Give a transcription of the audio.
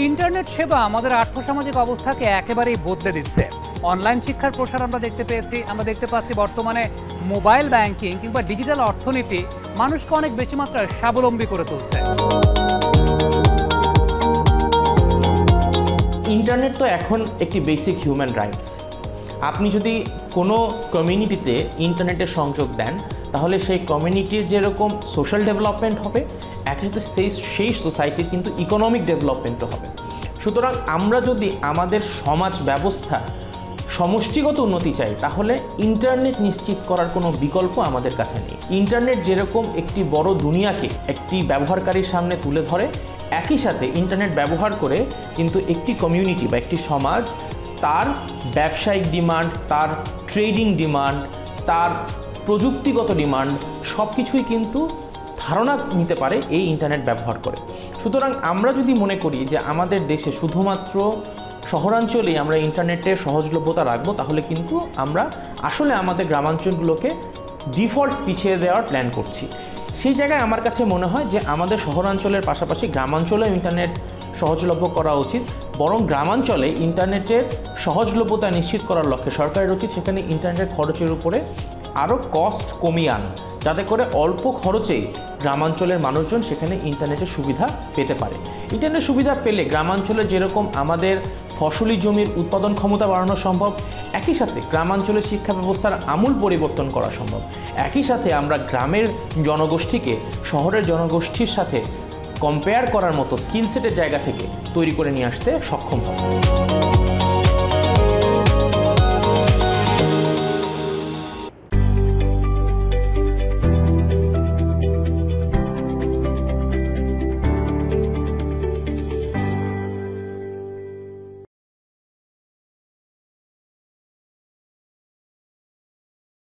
Internet সেবা আমাদের আর্থসামাজিক অবস্থাকে একেবারেই বদলে দিচ্ছে। অনলাইন শিক্ষার প্রসার আমরা দেখতে পাচ্ছি বর্তমানে মোবাইল ব্যাংকিং কিংবা ডিজিটাল অর্থনীতি মানুষকে অনেক বেশি মাত্রায় স্বাবলম্বী করে তুলছে। ইন্টারনেট তো এখন একটি বেসিক হিউম্যান রাইটস। আপনি যদি কোনো কমিউনিটিতে ইন্টারনেটের সংযোগ দেন তাহলে সেই কমিউনিটির যেরকম সোশ্যাল ডেভেলপমেন্ট হবে, একই সাথে সেই সোসাইটির কিন্তু ইকোনমিক ডেভেলপমেন্টও হবে। সুতরাং আমরা যদি আমাদের সমাজ ব্যবস্থা সমষ্টিগত উন্নতি চাই তাহলে ইন্টারনেট নিশ্চিত করার কোনো বিকল্প আমাদের কাছে নেই। ইন্টারনেট যেরকম একটি বড় দুনিয়াকে একটি ব্যবহারকারীর সামনে তুলে ধরে, একই সাথে ইন্টারনেট ব্যবহার করে কিন্তু একটি কমিউনিটি বা একটি সমাজ তার ব্যবসায়িক ডিমান্ড, তার ট্রেডিং ডিমান্ড, তার প্রযুক্তিগত ডিমান্ড সব কিছুই কিন্তু ধারণা নিতে পারে এই ইন্টারনেট ব্যবহার করে। সুতরাং আমরা যদি মনে করি যে আমাদের দেশে শুধুমাত্র শহরাঞ্চলেই আমরা ইন্টারনেটের সহজলভ্যতা রাখবো, তাহলে কিন্তু আমরা আসলে আমাদের গ্রামাঞ্চলগুলোকে ডিফল্ট পিছিয়ে দেওয়ার প্ল্যান করছি। সেই জায়গায় আমার কাছে মনে হয় যে আমাদের শহরাঞ্চলের পাশাপাশি গ্রামাঞ্চলেও ইন্টারনেট সহজলভ্য করা উচিত। বরং গ্রামাঞ্চলে ইন্টারনেটের সহজলভ্যতা নিশ্চিত করার লক্ষ্যে সরকারের উচিত সেখানে ইন্টারনেটের খরচের উপরে আরও কস্ট কমিয়ে আনা, যাতে করে অল্প খরচেই গ্রামাঞ্চলের মানুষজন সেখানে ইন্টারনেটের সুবিধা পেতে পারে। ইন্টারনেট সুবিধা পেলে গ্রামাঞ্চলে যেরকম আমাদের ফসলি জমির উৎপাদন ক্ষমতা বাড়ানো সম্ভব, একই সাথে গ্রামাঞ্চলের শিক্ষা ব্যবস্থার আমূল পরিবর্তন করা সম্ভব। একই সাথে আমরা গ্রামের জনগোষ্ঠীকে শহরের জনগোষ্ঠীর সাথে কম্পেয়ার করার মতো স্কিল সেটের জায়গা থেকে তৈরি করে নিয়ে আসতে সক্ষম হব।